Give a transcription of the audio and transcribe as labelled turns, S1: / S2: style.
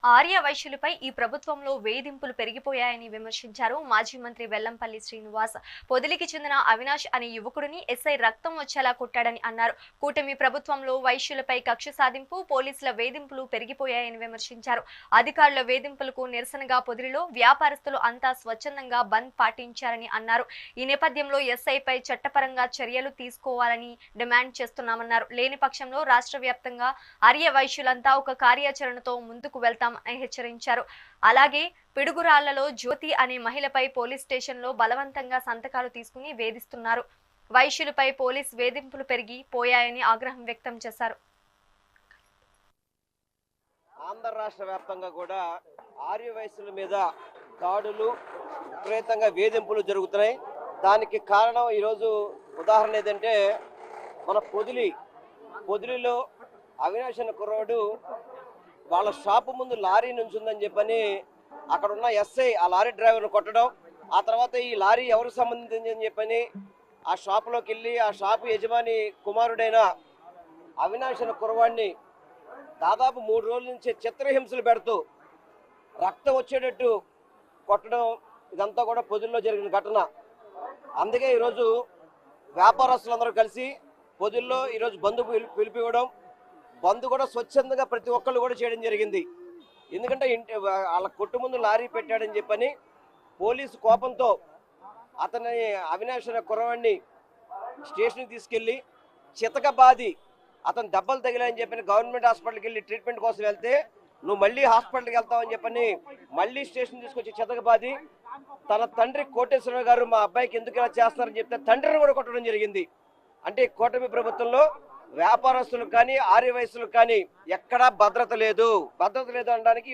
S1: ఆర్య వైశ్యులపై ఈ ప్రభుత్వంలో వేధింపులు పెరిగిపోయాయని విమర్శించారు మాజీ మంత్రి వెల్లంపల్లి శ్రీనివాస్. పొదిలికి చెందిన అవినాష్ అనే యువకుడిని ఎస్ఐ రక్తం వచ్చేలా కొట్టాడని అన్నారు. కూటమి ప్రభుత్వంలో వైశ్యులపై కక్ష సాధింపు, పోలీసుల వేధింపులు పెరిగిపోయాయని విమర్శించారు. అధికారుల వేధింపులకు నిరసనగా పొదిలిలో వ్యాపారస్తులు అంతా స్వచ్ఛందంగా బంద్ పాటించారని అన్నారు. ఈ నేపథ్యంలో ఎస్ఐపై చట్టపరంగా చర్యలు తీసుకోవాలని డిమాండ్ చేస్తున్నామన్నారు. లేని పక్షంలో రాష్ట్ర వ్యాప్తంగా ఆర్య వైశ్యులంతా ఒక కార్యాచరణతో ముందుకు వెళ్తాం హెచ్చరించారు. అలాగే పిడుగురాళ్లలో జ్యోతి అనే మహిళపై పోలీస్ స్టేషన్లో బలవంతంగా సంతకాలు తీసుకుని వేధిస్తున్నారు. వైశ్యులపై పోలీస్ వేధింపులు పెరిగి పోయాయని ఆగ్రహం వ్యక్తం చేశారు.
S2: ఆంధ్ర రాష్ట్ర వ్యాప్తంగా కూడా ఆర్య వైశ్యుల మీద దాడులు, విపరీతంగా వేధింపులు జరుగుతున్నాయి. దానికి కారణం ఈరోజు ఉదాహరణ ఏదంటే మన పొదిలిలో అవినాష్ అనే కుర్రాడు వాళ్ళ షాపు ముందు లారీ నుంచుందని చెప్పని అక్కడ ఉన్న ఎస్ఐ ఆ లారీ డ్రైవర్ను కొట్టడం, ఆ తర్వాత ఈ లారీ ఎవరికి సంబంధించింది అని చెప్పని ఆ షాపులోకి వెళ్ళి ఆ షాపు యజమాని కుమారుడైన అవినాష్ అనే కుర్రవాడిని దాదాపు 3 రోజుల నుంచి చిత్రహింసలు పెడుతూ రక్తం వచ్చేటట్టు కొట్టడం, ఇదంతా కూడా పొదిల్లో జరిగిన ఘటన. అందుకే ఈరోజు వ్యాపారస్తులందరూ కలిసి పొదిల్లో ఈరోజు బంద్ పిలిపివ్వడం, బంద్ కూడా స్వచ్ఛందంగా ప్రతి ఒక్కళ్ళు కూడా చేయడం జరిగింది. ఎందుకంటే వాళ్ళ కొట్టు ముందు లారీ పెట్టాడని చెప్పని పోలీసు కోపంతో అతని అవినాష్ అనే కుర్రవాడిని స్టేషన్కి తీసుకెళ్ళి చితకబాది అతను దెబ్బలు తగిలాయని చెప్పని గవర్నమెంట్ హాస్పిటల్కి వెళ్ళి ట్రీట్మెంట్ కోసం వెళ్తే నువ్వు మళ్ళీ హాస్పిటల్కి వెళ్తావని చెప్పని మళ్ళీ స్టేషన్ తీసుకొచ్చి చితకబాది తన తండ్రి కోటేశ్వరరావు గారు మా అబ్బాయికి ఎందుకు ఇలా చేస్తారని చెప్తే తండ్రిని కూడా కొట్టడం జరిగింది. అంటే కూటమి ప్రభుత్వంలో వ్యాపారస్తులకు కానీ ఆర్య వైశ్యులకు కానీ ఎక్కడా భద్రత లేదు అనడానికి